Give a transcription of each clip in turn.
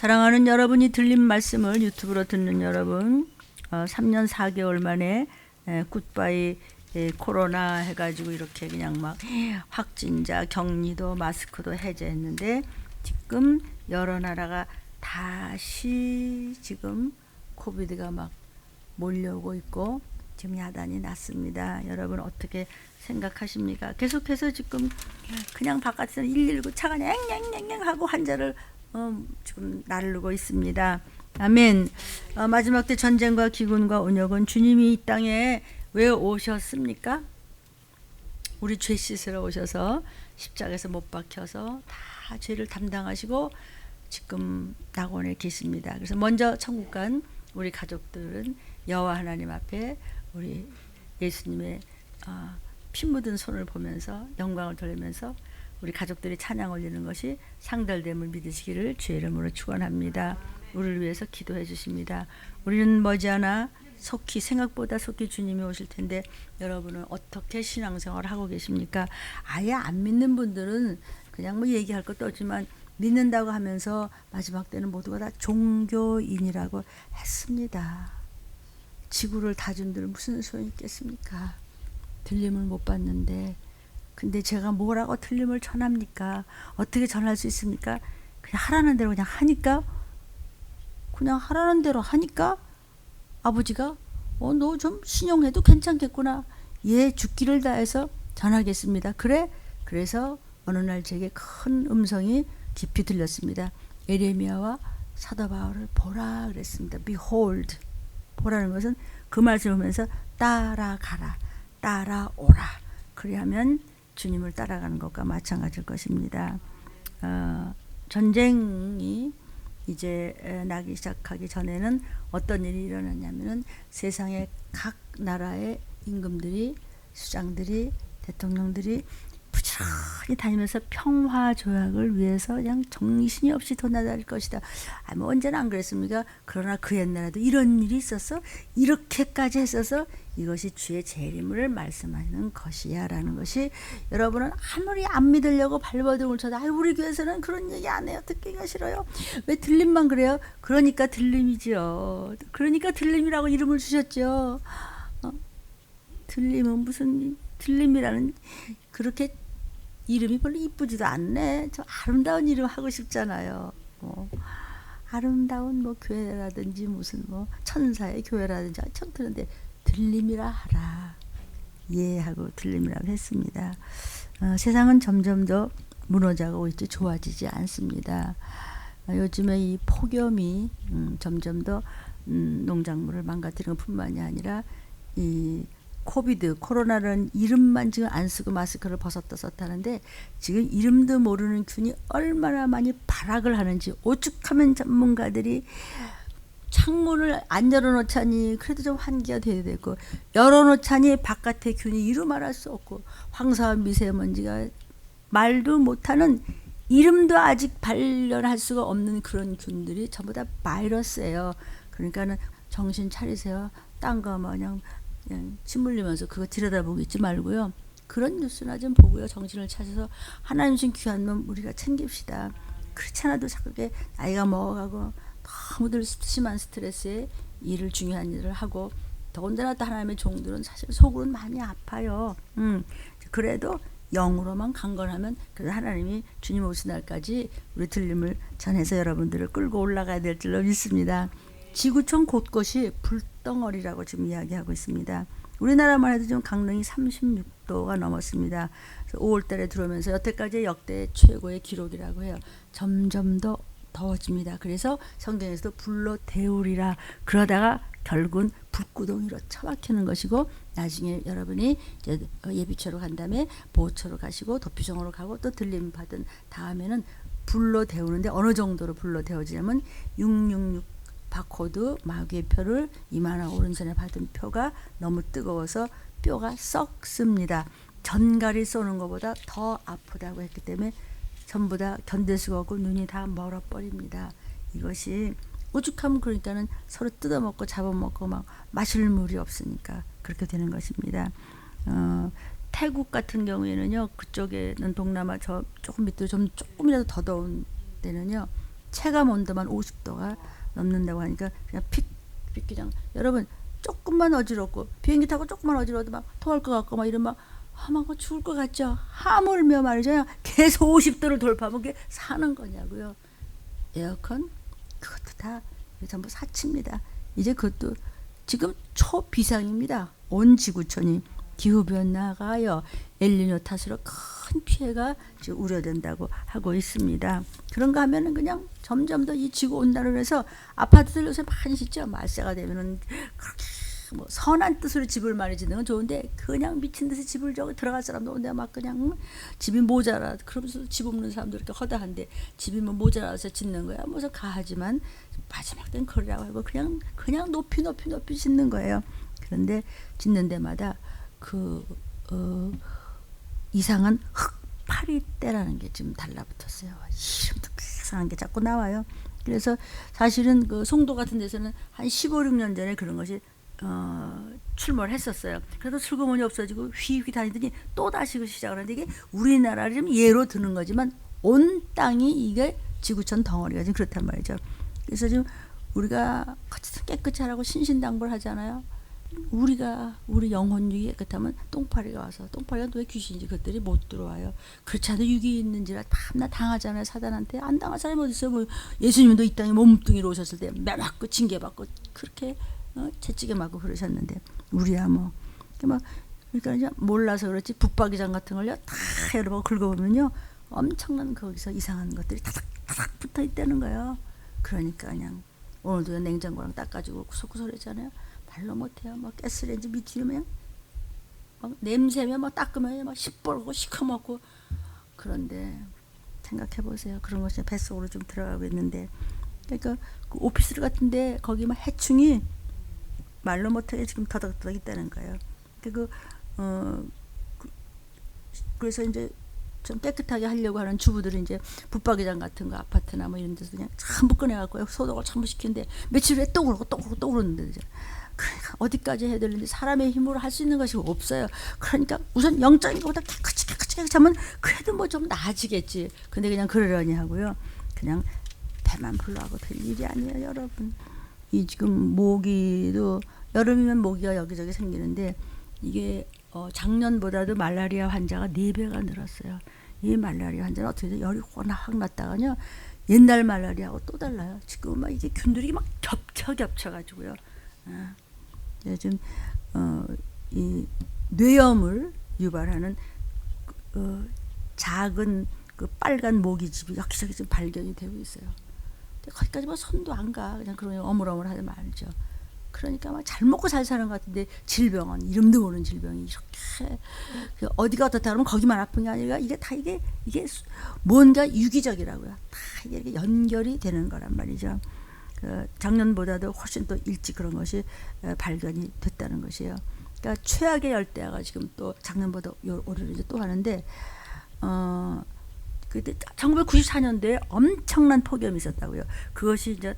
사랑하는 여러분이 들린 말씀을 유튜브로 듣는 여러분, 3년 4개월 만에 굿바이 코로나 해가지고 이렇게 그냥 막 확진자 격리도 마스크도 해제했는데 지금 여러 나라가 다시 지금 코비드가 막 몰려오고 있고 지금 야단이 났습니다. 여러분 어떻게 생각하십니까? 계속해서 지금 그냥 바깥에서 119 차가 냥냥냥냥 하고 환자를 지금 나르고 있습니다. 아멘. 마지막 때 전쟁과 기근과 온역은 주님이 이 땅에 왜 오셨습니까? 우리 죄 씻으러 오셔서 십자가에서 못 박혀서 다 죄를 담당하시고 지금 낙원에 계십니다. 그래서 먼저 천국 간 우리 가족들은 여호와 하나님 앞에 우리 예수님의 피 묻은 손을 보면서 영광을 돌리면서 우리 가족들이 찬양 올리는 것이 상달됨을 믿으시기를 주의 이름으로 축원합니다. 우리를 위해서 기도해 주십니다. 우리는 머지않아 생각보다 속히 주님이 오실 텐데 여러분은 어떻게 신앙생활을 하고 계십니까? 아예 안 믿는 분들은 그냥 뭐 얘기할 것도 없지만 믿는다고 하면서 마지막 때는 모두가 다 종교인이라고 했습니다. 지구를 다 준들 무슨 소용이 있겠습니까? 들림을 못 받는데 근데 제가 뭐라고 들림을 전합니까? 어떻게 전할 수 있습니까? 그냥 하라는 대로 그냥 하니까 아버지가 너 좀 신용해도 괜찮겠구나. 예, 죽기를 다해서 전하겠습니다. 그래서 어느 날 제게 큰 음성이 깊이 들렸습니다. 에레미야와 사도 바울을 보라 그랬습니다. Behold. 보라는 것은 그 말씀을 보면서 따라가라, 따라오라. 그리하면 주님을 따라가는 것과 마찬가지일 것입니다. 전쟁이 이제 나기 시작하기 전에는 어떤 일이 일어났냐면은 세상의 각 나라의 임금들이, 수장들이, 대통령들이 부지런히 다니면서 평화 조약을 위해서 그냥 정신이 없이 도나다닐 것이다. 뭐 언제나 안 그랬습니까? 그러나 그 옛날에도 이런 일이 있었어. 이렇게까지 했어서 이것이 주의 재림을 말씀하는 것이야 라는 것이 여러분은 아무리 안 믿으려고 발버둥을 쳐도 우리 교회에서는 그런 얘기 안 해요. 듣기가 싫어요. 왜 들림만 그래요? 그러니까 들림이죠. 그러니까 들림이라고 이름을 주셨죠. 들림은 무슨 들림이라는 그렇게 이름이 별로 이쁘지도 않네. 저 아름다운 이름 하고 싶잖아요. 아름다운 교회라든지 무슨 천사의 교회라든지 참 그런데 들림이라 하라. 예 하고 들림이라고 했습니다. 세상은 점점 더 무너져가고 있지 좋아지지 않습니다. 요즘에 이 폭염이 점점 더 농작물을 망가뜨리는 뿐만이 아니라 이 코로나라는 이름만 지금 안 쓰고 마스크를 벗었다 썼다 하는데 지금 이름도 모르는 균이 얼마나 많이 발악을 하는지 오죽하면 전문가들이 창문을 안 열어놓자니 그래도 좀 환기가 돼야 되고 열어놓자니 바깥에 균이 이루 말할 수 없고 황사와 미세먼지가 말도 못하는 이름도 아직 발견할 수가 없는 그런 균들이 전부 다 바이러스예요. 그러니까는 정신 차리세요. 딴 거 그냥 침 흘리면서 그거 들여다보고 있지 말고요. 그런 뉴스나 좀 보고요. 정신을 차려서 하나님 신 귀한 놈 우리가 챙깁시다. 그렇지 않아도 자꾸 나이가 먹어가고 너무들 심한 스트레스에 중요한 일을 하고 더군다나 또 하나님의 종들은 사실 속으로는 많이 아파요. 그래도 영으로만 강건하면 그래서 하나님이 주님 오신 날까지 우리 들림을 전해서 여러분들을 끌고 올라가야 될 줄로 믿습니다. 지구촌 곳곳이 불덩어리라고 지금 이야기하고 있습니다. 우리나라만 해도 지금 강릉이 36도가 넘었습니다. 5월 달에 들어오면서 여태까지 역대 최고의 기록이라고 해요. 점점 더 더워집니다. 그래서 성경에서도 불로 데우리라 그러다가 결국은 불구덩이로 처박히는 것이고 나중에 여러분이 이제 예비처로 간 다음에 보호처로 가시고 도피성으로 가고 또 들림 받은 다음에는 불로 데우는데 어느 정도로 불로 데워지냐면 666 바코드 마귀의 표를 이마나 오른손에 받은 표가 너무 뜨거워서 뼈가 썩습니다. 전갈이 쏘는 것보다 더 아프다고 했기 때문에 전부 다 견딜 수가 없고 눈이 다 멀어버립니다. 이것이 오죽하면 그러니까는 서로 뜯어먹고 잡아먹고 막 마실 물이 없으니까 그렇게 되는 것입니다. 태국 같은 경우에는요, 그쪽에는 동남아 저 조금 밑으로 좀 조금이라도 더 더운 데는요, 체감 온도만 50도가 넘는다고 하니까 그냥 픽 그냥 여러분 조금만 어지럽고 비행기 타고 조금만 어지러워도 막 토할 것 같고 막 이런 막 죽을 것 같죠. 하물며 말이죠. 계속 50도를 돌파하면 그게 사는 거냐고요. 에어컨 그것도 다 전부 사치입니다. 이제 그것도 지금 초비상입니다. 온 지구촌이 기후변화가요 엘니뇨 탓으로 큰 피해가 지금 우려된다고 하고 있습니다. 그런가 하면은 그냥 점점 더 이 지구 온난화로 해서 아파트들 요새 많이 짓죠. 말세가 되면은 그렇게 뭐 선한 뜻으로 집을 많이 짓는 건 좋은데 그냥 미친 듯이 집을 저기 들어갈 사람도 없는데 막 그냥 집이 모자라 그러면서 집 없는 사람도 이렇게 허다한데 집이 뭐 모자라서 짓는 거야. 무슨 가하지만 마지막 땐 그러라고 하고 그냥 높이 짓는 거예요. 그런데 짓는 데마다 이상한 흑파리떼라는 게 지금 달라붙었어요. 이름도 이상한 게 자꾸 나와요. 그래서 사실은 그 송도 같은 데서는 한 15, 16년 전에 그런 것이 출몰을 했었어요. 그래도 슬그머니 없어지고 휘휘 다니더니 또 다시 그 시작을 하는데 이게 우리나라를 좀 예로 드는 거지만 온 땅이 이게 지구촌 덩어리가 지금 그렇단 말이죠. 그래서 지금 우리가 깨끗이 하라고 신신당부를 하잖아요. 우리 영혼육이 깨끗하면 똥파리가 와서 똥파리가 왜 귀신인지 그것들이 못 들어와요. 그렇지 않아도 육이 있는지라 밤낮 당하잖아요. 사단한테. 안 당할 사람이 어디 있어요. 뭐 예수님도 이 땅에 몸뚱이로 오셨을 때 매맞고 징계받고 그렇게 채찍에 맞고 그러셨는데 우리야 뭐 그러니까 이제 몰라서 그렇지 붙박이장 같은 걸요 다 열어보고 긁어보면요 엄청난 거기서 이상한 것들이 타닥타닥 붙어 있다는 거예요. 그러니까 그냥 오늘도 냉장고랑 닦아주고 구석구석 했잖아요. 말로 못해요. 막 가스레인지 밑이면 막 냄새면 막 닦으면 막 시뻘고 시커멓고 그런데 생각해 보세요. 그런 것이 뱃속으로 좀 들어가고 있는데 그러니까 그 오피스 같은데 거기 막 해충이 말로 못하게 지금 더덕더덕 있다는 거예요. 그래서 이제 좀 깨끗하게 하려고 하는 주부들은 이제 붙박이장 같은 거 아파트나 뭐 이런 데서 그냥 전부 꺼내갖고 소독을 전부 시키는데 며칠 후에 또 그러는데 그러니까 어디까지 해야 되는데 사람의 힘으로 할 수 있는 것이 없어요. 그러니까 우선 영적인 것보다 깨끗이 하면 그래도 뭐 좀 나아지겠지. 근데 그냥 그러려니 하고요. 그냥 배만 불러하고 될 일이 아니에요, 여러분. 이 지금 모기도 여름이면 모기가 여기저기 생기는데 이게 작년보다도 말라리아 환자가 4배가 늘었어요. 이 말라리아 환자는 어떻게 해서 열이 확 났다가요. 옛날 말라리아하고 또 달라요. 지금 막 이게 균들이 막 겹쳐가지고요. 요즘 이 뇌염을 유발하는 작은 그 빨간 모기집이 여기저기 지금 발견이 되고 있어요. 거기까지 뭐 손도 안 가. 그냥 그런 어물어물하지 말죠. 그러니까 막 잘 먹고 잘 사는 것 같은데 질병은 이름도 모르는 질병이 이렇게 어디가 어떻다 그러면 거기만 아픈 게 아니라 이게 다 이게 뭔가 유기적이라고요. 다 이게 연결이 되는 거란 말이죠. 작년보다도 훨씬 더 일찍 그런 것이 발견이 됐다는 것이에요. 그러니까 최악의 열대야가 지금 또 작년보다 올해를 이제 또 하는데 그때 1994년도에 엄청난 폭염이 있었다고요. 그것이 이제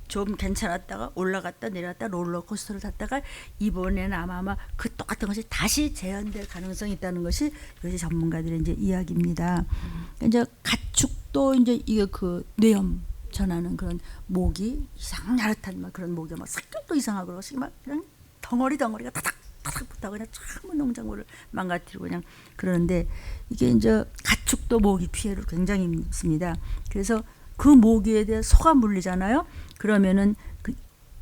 좀 괜찮았다가 올라갔다 내려갔다 롤러코스터를 탔다가 이번에는 아마 그 똑같은 것이 다시 재현될 가능성이 있다는 것이 이것이 전문가들의 이제 이야기입니다. 이제 가축도 이제 이게 그 뇌염 전하는 그런 모기 이상 야릇한 막 그런 모기가 막 색깔도 이상하고 그러고 막 그냥 덩어리가 타닥 붙어 그냥 참 농작물을 망가뜨리고 그냥 그러는데 이게 이제 가축도 모기 피해를 굉장히 입습니다. 그래서 그 모기에 대해 소가 물리잖아요. 그러면은 그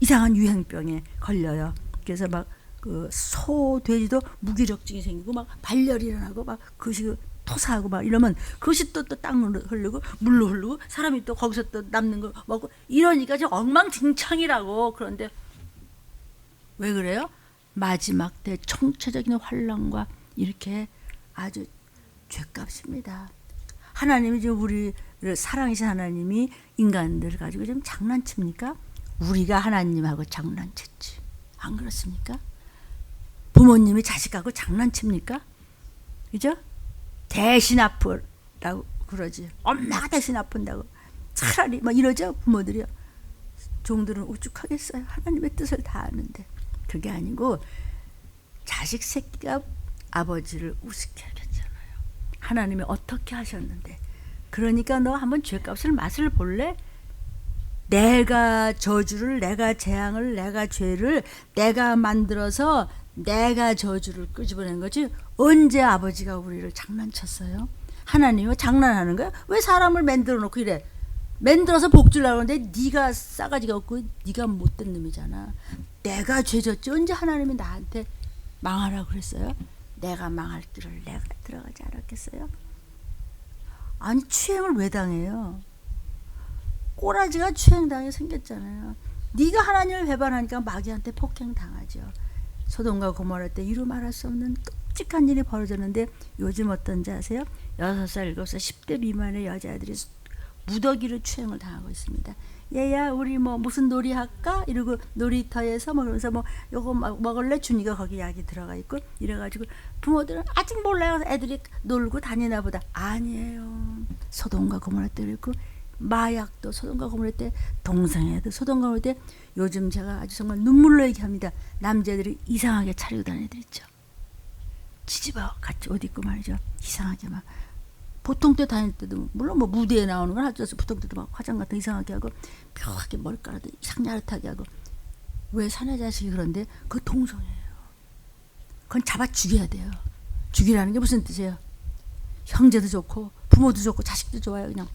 이상한 유행병에 걸려요. 그래서 막 그 소, 돼지도 무기력증이 생기고 막 발열이 일어나고 막 그것이 토사하고 막 이러면 그것이 또 땅으로 흐르고 물로 흐르고 사람이 또 거기서 또 남는 거 먹고 이러니까 지금 엉망진창이라고. 그런데 왜 그래요? 마지막 때 총체적인 환란과 이렇게 아주 죗값입니다. 하나님이 지금 우리를 사랑하신 하나님이 인간들을 가지고 지금 장난칩니까? 우리가 하나님하고 장난쳤지. 안 그렇습니까? 부모님이 자식하고 장난칩니까? 그죠? 대신 아프라고 그러지. 엄마가 대신 아픈다고. 차라리 막 이러죠 부모들이요. 종들은 오죽하겠어요. 하나님의 뜻을 다 아는데. 그게 아니고 자식 새끼가 아버지를 우습게 하겠잖아요. 하나님이 어떻게 하셨는데. 그러니까 너 한번 죗값을 맛을 볼래? 내가 저주를, 내가 재앙을, 내가 죄를 내가 만들어서 내가 저주를 끄집어낸 거지. 언제 아버지가 우리를 장난쳤어요? 하나님이 장난하는 거야? 왜 사람을 만들어 놓고 이래? 만들어서 복 주려고 하는데 네가 싸가지가 없고 네가 못된 놈이잖아. 내가 죄졌지. 언제 하나님이 나한테 망하라고 그랬어요? 내가 망할 길을 내가 들어가지 않았겠어요? 아니 추행을 왜 당해요? 꼬라지가 추행당해 생겼잖아요. 네가 하나님을 배반하니까 마귀한테 폭행당하죠. 소돔과 고모라 때 이루 말할 수 없는 끔찍한 일이 벌어졌는데 요즘 어떤지 아세요? 6살, 7살, 10대 미만의 여자애들이 무더기로 추행을 당하고 있습니다. 얘야 우리 뭐 무슨 놀이 할까? 이러고 놀이터에서 뭐 그러면서 뭐 요거 먹을래? 준이가 거기 약이 들어가 있고 이래가지고 부모들은 아직 몰라요. 애들이 놀고 다니나 보다. 아니에요. 소돔과 고모라 때 그랬고 마약도 소돔과 고모라 때, 동성애도 소돔과 고모라 때. 요즘 제가 아주 정말 눈물로 얘기합니다. 남자들이 이상하게 차리고 다니는 애들 있죠. 지집어 같이 옷 입고 말이죠. 이상하게 막 보통 때 다닐 때도 물론 뭐 무대에 나오는 건 하죠. 보통 때도 막 화장 같은 이상하게 하고 묘하게 머리카락도 이상 야릇하게 하고. 왜 사내 자식이 그런데 그거 동성애예요. 그건 잡아 죽여야 돼요. 죽이라는 게 무슨 뜻이에요? 형제도 좋고 부모도 좋고 자식도 좋아요. 그냥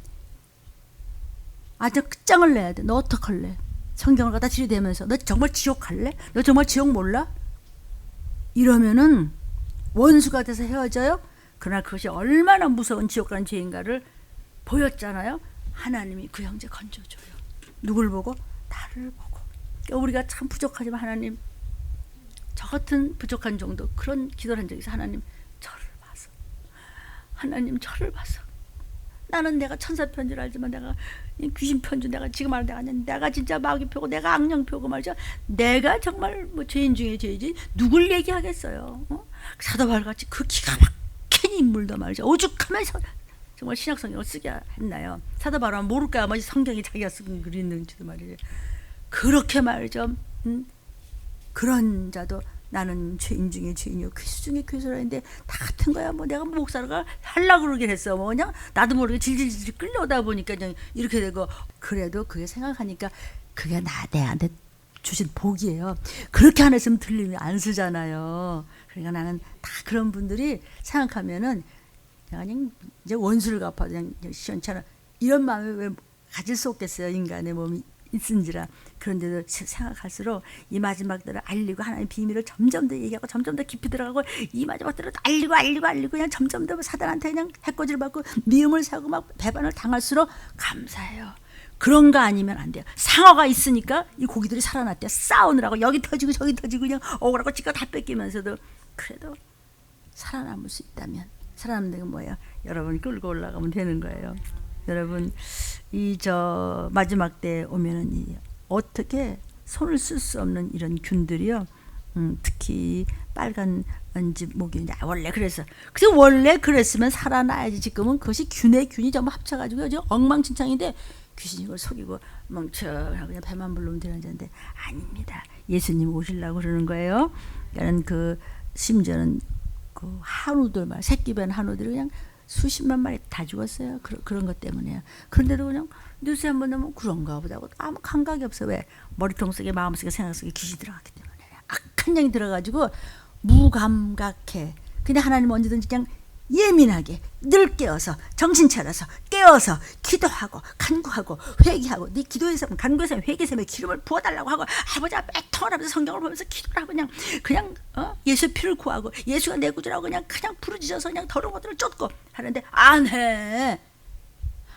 아주 끝장을 내야 돼. 너 어떡할래? 성경을 갖다 들이대면서 너 정말 지옥 갈래? 너 정말 지옥 몰라? 이러면은 원수가 돼서 헤어져요. 그러나 그것이 얼마나 무서운 지옥 가는 죄인가를 보였잖아요. 하나님이 그 형제 건져줘요. 누굴 보고? 나를 보고. 그러니까 우리가 참 부족하지만 하나님, 저 같은 부족한 정도 그런 기도를 한 적이 있어요. 하나님 저를 봐서, 하나님 저를 봐서. 나는 내가 천사 편지를 알지만 내가 귀신 편지, 내가 지금 말하는 내가 아니야. 내가 진짜 마귀 표고 내가 악령 표고 말이죠. 내가 정말 뭐 죄인 중에 죄이지 누굴 얘기하겠어요. 사도 바울같이 그 기가 막힌 인물도 말이죠. 오죽하면서 정말 신약 성경을 쓰게 했나요? 사도 바울은 모를까 뭐 성경이 자기가 쓴 글이 있는지도 말이죠. 그렇게 말이죠. 그런 자도 나는 죄인 중에 죄인이요 괴수 중에 괴수라 했는데 다 같은 거야. 뭐 내가 목사가 하려고 그러긴 했어. 뭐 그냥 나도 모르게 질질질 끌려오다 보니까 그냥 이렇게 되고. 그래도 그게 생각하니까 그게 내한테 주신 복이에요. 그렇게 안 했으면 들림이 안 쓰잖아요. 그러니까 나는 다 그런 분들이 생각하면은 그냥 이제 원수를 갚아도 그냥 시원찮아 이런 마음을 왜 가질 수 없겠어요. 인간의 몸이 있은지라. 그런데도 생각할수록 이 마지막들을 알리고 하나님의 비밀을 점점 더 얘기하고 점점 더 깊이 들어가고 이 마지막들을 알리고 그냥 점점 더 사단한테 그냥 해코지를 받고 미움을 사고 막 배반을 당할수록 감사해요. 그런 거 아니면 안 돼요. 상어가 있으니까 이 고기들이 살아났대요. 싸우느라고 여기 터지고 저기 터지고 그냥 억울하고 지가 다 뺏기면서도 그래도 살아남을 수 있다면, 살아남는 건 뭐예요? 여러분 끌고 올라가면 되는 거예요. 여러분 이 저 마지막 때 오면은 이 어떻게 손을 쓸 수 없는 이런 균들이요. 특히 빨간 집 모기 원래 그랬어. 그래서 원래 그랬으면 살아나야지. 지금은 그것이 균의 균이 전부 합쳐가지고 요즘 엉망진창인데 귀신이 이걸 속이고 멍청하고 그냥 배만 부르면 되는 자인데 아닙니다. 예수님 오시려고 그러는 거예요. 그러니까 그 심지어는 그 한우들 말 새끼 뱀 한우들이 그냥 수십만 마리 다 죽었어요. 그런 것 때문에요. 그런데도 그냥 뉴스에 한번 나면 그런가 보다고 아무 감각이 없어. 왜? 머리통 속에 마음 속에 생각 속에 귀신이 들어갔기 때문에. 악한 영이 들어가지고 무감각해. 근데 하나님 언제든지 그냥 예민하게 늘 깨어서 정신 차려서 깨어서 기도하고 간구하고 회개하고 네 기도에서 간구에서 회개에서 기름을 부어달라고 하고 아버지 앞에 애통하면서 성경을 보면서 기도를 하고 그냥 예수 피를 구하고 예수가 내 구주라고 그냥 부르짖어서 그냥 더러운 것들을 쫓고 하는데 안 해.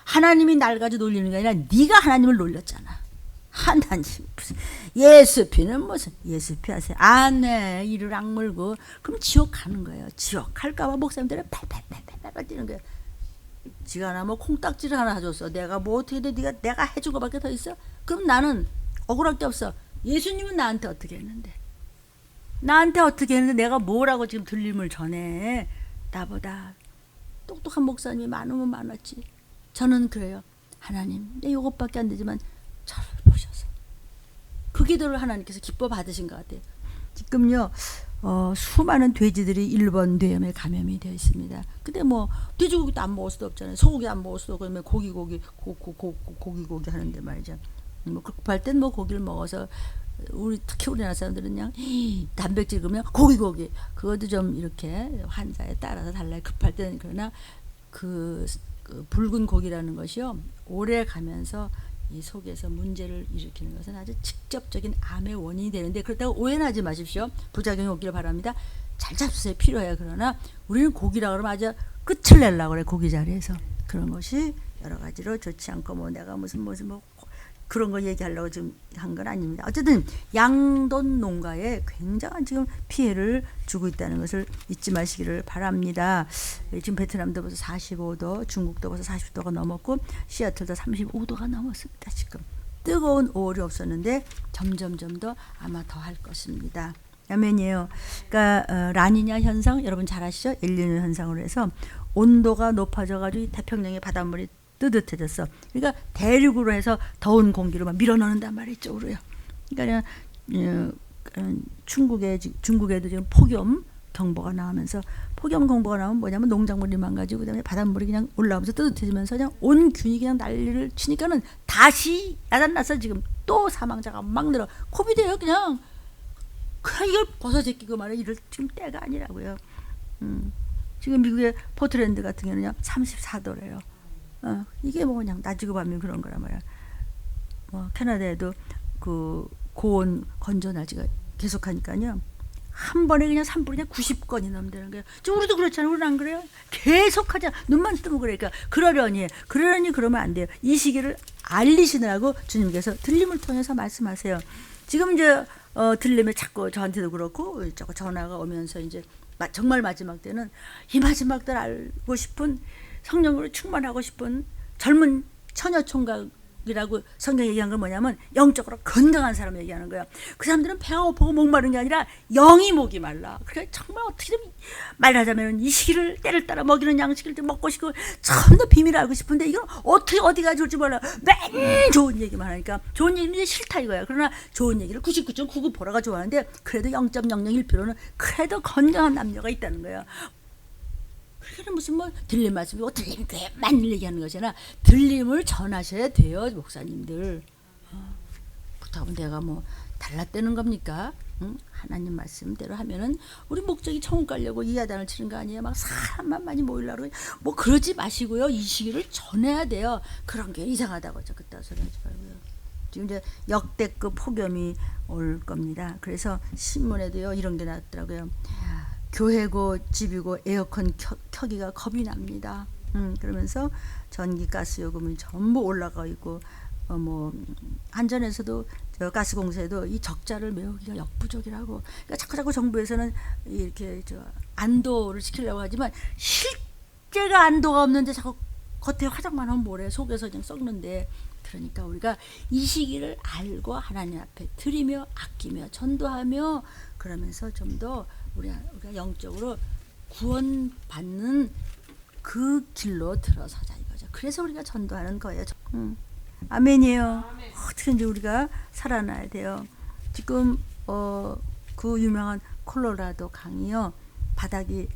하나님이 날 가지고 놀리는 게 아니라 네가 하나님을 놀렸잖아. 하나님 무슨 예수 피는 무슨 예수 피 하세요. 안 해. 이를 악물고 그럼 지옥 가는 거예요. 지옥 갈까봐 목사님들은 팔팔팔팔팔 뛰는 거예요. 지가 나 뭐 콩딱지를 하나 해줬어. 내가 뭐 어떻게 돼? 내가 해준 거밖에 더 있어? 그럼 나는 억울할 게 없어. 예수님은 나한테 어떻게 했는데? 내가 뭐라고 지금 들림을 전해? 나보다 똑똑한 목사님이 많으면 많았지. 저는 그래요. 하나님 내 이것밖에 안 되지만 저를 보셔서 그 기도를 하나님께서 기뻐 받으신 것 같아요. 지금요 수많은 돼지들이 일본 뇌염에 감염이 되어 있습니다. 근데 뭐 돼지고기도 안 먹을 수도 없잖아요. 소고기 안 먹을 수도 없고 고기 하는데 말이죠. 뭐 급할 땐 뭐 고기를 먹어서 우리 특히 우리나라 사람들은 그냥 단백질 그러면 고기 그것도 좀 이렇게 환자에 따라서 달라요. 급할 때는. 그러나 그 붉은 고기라는 것이요 오래 가면서 이 속에서 문제를 일으키는 것은 아주 직접적인 암의 원인이 되는데, 그렇다고 오해는 하지 마십시오. 부작용이 오기를 바랍니다. 잘 잡수세요. 필요해요. 그러나 우리는 고기라 그러면 아주 끝을 내려고 그래. 고기 자리에서. 그런 것이 여러 가지로 좋지 않고 뭐 내가 무슨 뭐 그런 거 얘기하려고 지금 한 건 아닙니다. 어쨌든 양돈 농가에 굉장한 지금 피해를 주고 있다는 것을 잊지 마시기를 바랍니다. 지금 베트남도 벌써 45도, 중국도 벌써 40도가 넘었고 시애틀도 35도가 넘었습니다. 지금 뜨거운 5월이 없었는데 점점 더 아마 더 할 것입니다. 아멘이에요. 그러니까 라니냐 현상 여러분 잘 아시죠? 엘니뇨 현상으로 해서 온도가 높아져가지고 태평양의 바닷물이 뜨뜻해졌어. 그러니까 대륙으로 해서 더운 공기로 막 밀어넣는단 말이죠. 우리요. 그러니까 중국에도 지금 폭염 경보가 나오면서, 폭염 경보가 나오면 뭐냐면 농작물이 망가지고 그다음에 바닷물이 그냥 올라오면서 뜨뜻해지면서 그냥 온 균이 그냥 난리를 치니까는 다시 야단나서 지금 또 사망자가 막 늘어. 코비드예요 그냥. 그냥 이걸 벗어제끼고 말이야. 이럴 지금 때가 아니라고요. 지금 미국의 포트랜드 같은 경우는요 34도래요. 이게 뭐 그냥 낮이고 밤이 그런 거란 말이야. 뭐 캐나다에도 그 고온 건조 날씨가 계속하니까요. 한 번에 그냥 산불이 그냥 90건이 넘는다는 거예요. 지금 우리도 그렇잖아요. 우리는 안 그래요? 계속하자. 눈만 뜨고 그러니까 그러려니 그러면 안 돼요. 이 시기를 알리시느라고 주님께서 들림을 통해서 말씀하세요. 지금 이제 들림에 자꾸 저한테도 그렇고 자꾸 전화가 오면서 이제 정말 마지막 때는 이 마지막 때를 알고 싶은, 성령으로 충만하고 싶은 젊은 처녀 총각이라고 성경 얘기한 건 뭐냐면 영적으로 건강한 사람 얘기하는 거예요. 그 사람들은 배가 고프고 목마른 게 아니라 영이 목이 말라. 그러니까 정말 어떻게든 말하자면 이 시기를 때를 따라 먹이는 양식을 좀 먹고 싶고 전부 비밀을 알고 싶은데 이건 어떻게 어디가 좋을지 몰라. 맨 좋은 얘기만 하니까 좋은 얘기는 싫다 이거야. 그러나 좋은 얘기를 99.99%가 좋아하는데 그래도 0.001%는 그래도 건강한 남녀가 있다는 거예요. 그게 무슨 뭐 들림 말씀이고 들림 교회만 얘기하는 것이나 들림을 전하셔야 돼요, 목사님들. 그렇다고 내가 뭐 달라떼는 겁니까? 하나님 말씀대로 하면은 우리 목적이 천국 가려고 이 야단을 치는 거 아니에요? 막 사람만 많이 모이려고 뭐 그러지 마시고요. 이 시기를 전해야 돼요. 그런 게 이상하다고 저 그따 소리 하지 말고요. 지금 이제 역대급 폭염이 올 겁니다. 그래서 신문에도요 이런 게 나왔더라고요. 교회고 집이고 에어컨 켜기가 겁이 납니다. 그러면서 전기 가스 요금이 전부 올라가 있고 뭐 한전에서도 저 가스공사에도 이 적자를 메우기가 역부족이라고. 그러니까 자꾸 정부에서는 이렇게 저 안도를 시키려고 하지만 실제가 안도가 없는데 자꾸 겉에 화장만 하면 뭐래. 속에서 그냥 썩는데. 그러니까 우리가 이 시기를 알고 하나님 앞에 드리며 아끼며 전도하며 그러면서 좀 더 우리가 영적으로 구원받는 그 길로 들어서자 이거죠. 그래서 우리가 전도하는 거예요. 아멘이에요. 어떻게든지 우리가 살아나야 돼요. 지금 그 유명한 콜로라도 강이요 바닥이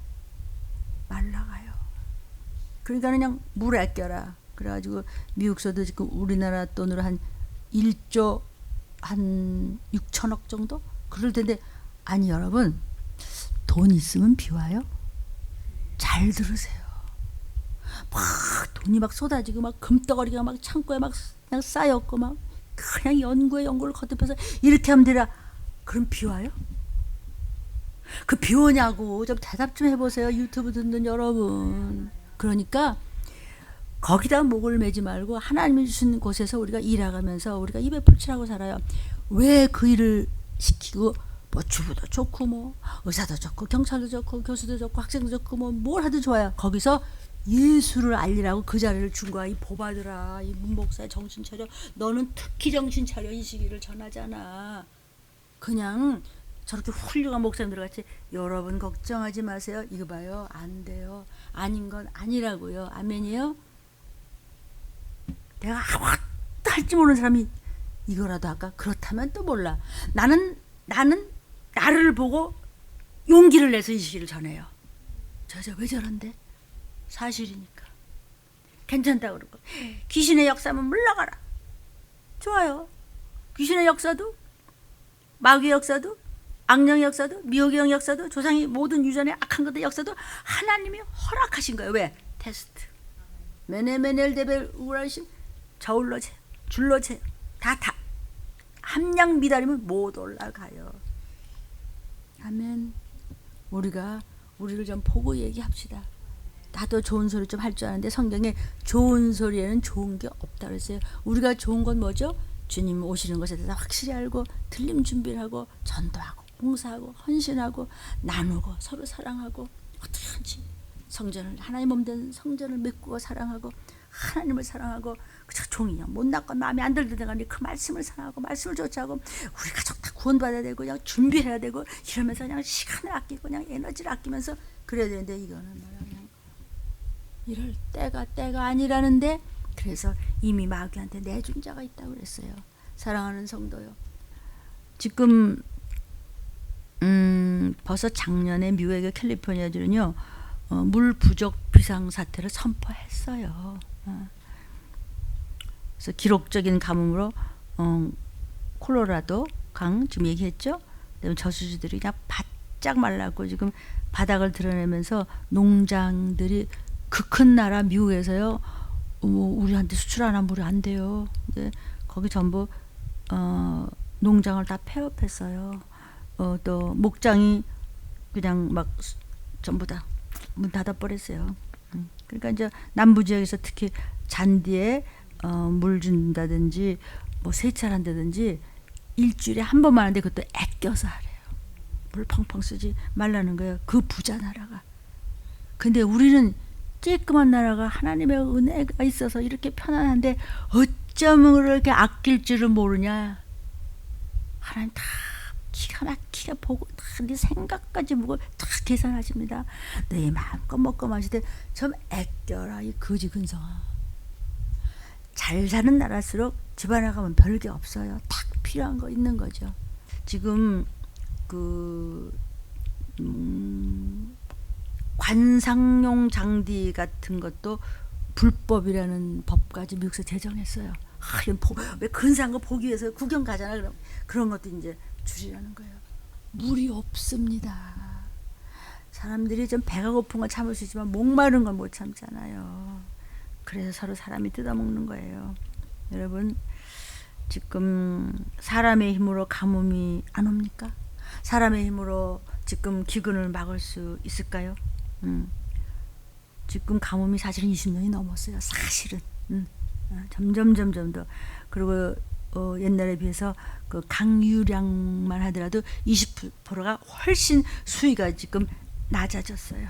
말라가요. 그러니까 그냥 물 아껴라. 그래가지고 미국서도 지금 우리나라 돈으로 한 1조 한 6천억 정도 그럴 텐데, 아니 여러분 돈 있으면 비 와요? 잘 들으세요. 막 돈이 막 쏟아지고 막 금덩어리가 막 창고에 막 그냥 쌓였고 막 그냥 연구를 거듭해서 이렇게 하면 되라. 그럼 비 와요? 그 비 오냐고 좀 대답 좀 해보세요. 유튜브 듣는 여러분. 그러니까 거기다 목을 매지 말고 하나님이 주신 곳에서 우리가 일해가면서 우리가 입에 풀칠하고 살아요. 왜 그 일을 시키고 뭐 주부도 좋고 뭐 의사도 좋고 경찰도 좋고 교수도 좋고 학생도 좋고 뭐 뭘 하도 좋아요. 거기서 예수를 알리라고 그 자리를 준 거야. 이 보바들아, 이 문목사의 정신 차려. 너는 특히 정신 차려. 이 시기를 전하잖아. 그냥 저렇게 훌륭한 목사님들 같이 여러분 걱정하지 마세요. 이거 봐요. 안 돼요. 아닌 건 아니라고요. 아멘이요. 내가 아무것도 할지 모르는 사람이 이거라도 할까? 그렇다면 또 몰라. 나는 나를 보고 용기를 내서 이 시기를 전해요. 저 왜 저런데? 사실이니까. 괜찮다고 그러고 귀신의 역사면 물러가라. 좋아요. 귀신의 역사도, 마귀의 역사도, 악령의 역사도, 미혹의 역사도, 조상이 모든 유전의 악한 것들의 역사도 하나님이 허락하신 거예요. 왜? 테스트. 메네메넬데벨 우라심, 저울로 재요, 줄로 재요. 다 함량 미달이면 못 올라가요. 아멘. 우리를 좀 보고 얘기합시다. 나도 좋은 소리 좀 할 줄 아는데 성경에 좋은 소리에는 좋은 게 없다 그랬어요. 우리가 좋은 건 뭐죠? 주님 오시는 것에 대해서 확실히 알고 들림 준비를 하고 전도하고 봉사하고 헌신하고 나누고 서로 사랑하고 어떻게 하지? 성전을 하나님 몸된 성전을 메꾸고 사랑하고 하나님을 사랑하고 그저 종이 그냥 못났건 마음에 안 들던 데가 그 말씀을 사랑하고 말씀을 쫓아하고 우리 가족 다 구원받아야 되고 그냥 준비해야 되고 이러면서 그냥 시간을 아끼고 그냥 에너지를 아끼면서 그래야 되는데 이거는 그냥 이럴 때가 아니라는데 그래서 이미 마귀한테 내준 자가 있다고 그랬어요. 사랑하는 성도요. 지금 벌써 작년에 미국의 캘리포니아주는요 물 부족 비상사태를 선포했어요. 그래서 기록적인 가뭄으로 콜로라도 강 지금 얘기했죠. 그다음에 저수지들이 그냥 바짝 말랐고 지금 바닥을 드러내면서 농장들이 그 큰 나라 미국에서요 우리한테 수출하나 물이 안 돼요. 근데 거기 전부 농장을 다 폐업했어요. 또 목장이 그냥 막 전부 다 문 닫아버렸어요. 그러니까 이제 남부 지역에서 특히 잔디에 물 준다든지 뭐 세차를 한다든지 일주일에 한 번만 하는데 그것도 아껴서 하래요. 물 펑펑 쓰지 말라는 거예요. 그 부자 나라가. 근데 우리는 쬐끄만 나라가 하나님의 은혜가 있어서 이렇게 편안한데 어쩌면 그렇게 아낄 줄을 모르냐. 하나님 다 기가 막히게 보고 다 네 생각까지 보고 다 계산하십니다. 네 마음껏 먹고 마시되 좀 아껴라 이 거지 근성아. 잘 사는 나라일수록 집 하나 가면 별게 없어요. 딱 필요한 거 있는 거죠. 지금 관상용 장디 같은 것도 불법이라는 법까지 미국에서 제정했어요. 왜 근사한 거 보기 위해서 구경 가잖아. 그럼 그런 것도 이제 줄이라는 거예요. 물이 없습니다. 사람들이 좀 배가 고픈 건 참을 수 있지만 목마른 건 못 참잖아요. 그래서 서로 사람이 뜯어먹는 거예요. 여러분 지금 사람의 힘으로 가뭄이 안 옵니까? 사람의 힘으로 지금 기근을 막을 수 있을까요? 지금 가뭄이 사실은 20년이 넘었어요. 사실은 점점 더 그리고 옛날에 비해서 그 강유량만 하더라도 20%가 훨씬 수위가 지금 낮아졌어요.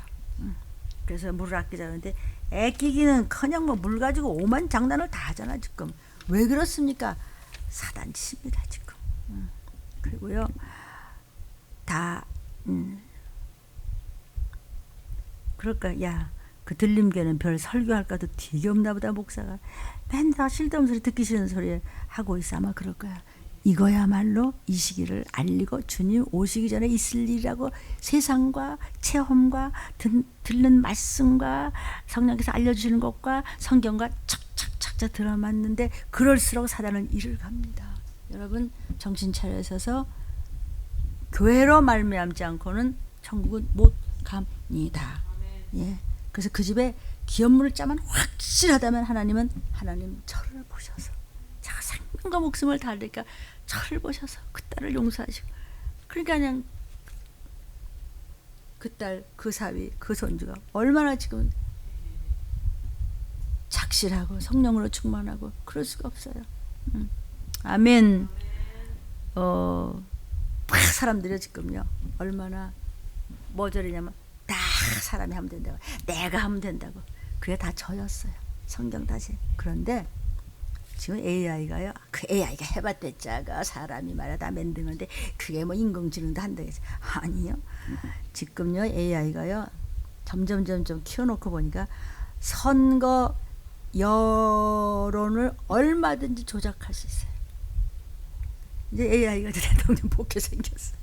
그래서 물을 아끼자는데 아끼기는커녕 뭐 물 가지고 오만 장난을 다 하잖아 지금. 왜 그렇습니까? 사단 짓입니다 지금. 그리고요 다 그럴까 야 그 들림교는 별 설교할까도 되게 없나 보다 목사가 맨날 쓸데없는 소리 듣기 싫은 소리 하고 있어. 아마 그럴 거야. 이거야말로 이 시기를 알리고 주님 오시기 전에 있을 일이라고 세상과 체험과 듣는 말씀과 성령께서 알려주시는 것과 성경과 착착착착 들어맞는데 그럴수록 사단은 일을 갑니다. 여러분 정신 차려 서서 교회로 말미암지 않고는 천국은 못 갑니다. 예. 그래서 그 집에 기업물을 짜면 확실하다면 하나님 저를 보셔서 자가 생명과 목숨을 다하니까 저를 보셔서 그 딸을 용서하시고 그러니까 그냥 그 딸, 그 사위, 그 손주가 얼마나 지금 착실하고 성령으로 충만하고 그럴 수가 없어요. 아멘. 사람들이 지금요 얼마나 모자르냐면 다 사람이 하면 된다고 내가 하면 된다고 그게 다 저였어요. 성경 다시. 그런데 지금 AI가요 그 AI가 해봤댔자가 사람이 말이야 다 만드는데 그게 뭐 인공지능도 한다고 해서 아니요. 지금요 AI가요 점점 키워놓고 보니까 선거 여론을 얼마든지 조작할 수 있어요. 이제 AI가 대통령 뽑게 생겼어요.